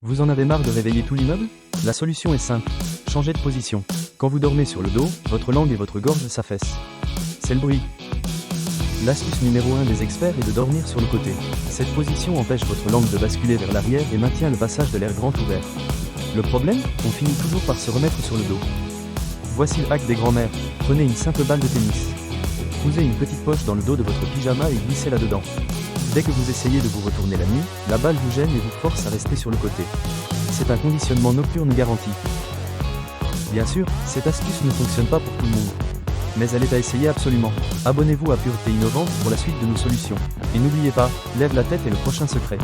Vous en avez marre de réveiller tout l'immeuble? La solution est simple. Changez de position. Quand vous dormez sur le dos, votre langue et votre gorge s'affaissent. C'est le bruit. L'astuce numéro 1 des experts est de dormir sur le côté. Cette position empêche votre langue de basculer vers l'arrière et maintient le passage de l'air grand ouvert. Le problème, on finit toujours par se remettre sur le dos. Voici le hack des grands-mères. Prenez une simple balle de tennis. Cousez une petite poche dans le dos de votre pyjama et glissez là-dedans. Dès que vous essayez de vous retourner la nuit, la balle vous gêne et vous force à rester sur le côté. C'est un conditionnement nocturne garanti. Bien sûr, cette astuce ne fonctionne pas pour tout le monde. Mais elle est à essayer absolument. Abonnez-vous à Pureté Innovante pour la suite de nos solutions. Et n'oubliez pas, lève la tête est le prochain secret.